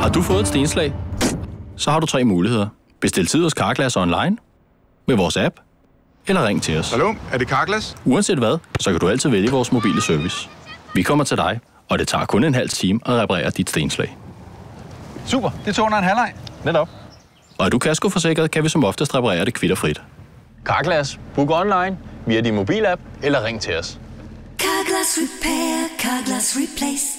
Har du fået et stenslag? Så har du 3 muligheder. Bestil tid hos Carglass online, med vores app, eller ring til os. Hallo, er det Carglass? Uanset hvad, så kan du altid vælge vores mobile service. Vi kommer til dig, og det tager kun en halv time at reparere dit stenslag. Super, det tog under en halvleg. Netop. Og er du kaskoforsikret, kan vi som oftest reparere det kvitterfrit. Carglass. Book online, via din mobilapp eller ring til os. Carglass Repair, Carglass Replace.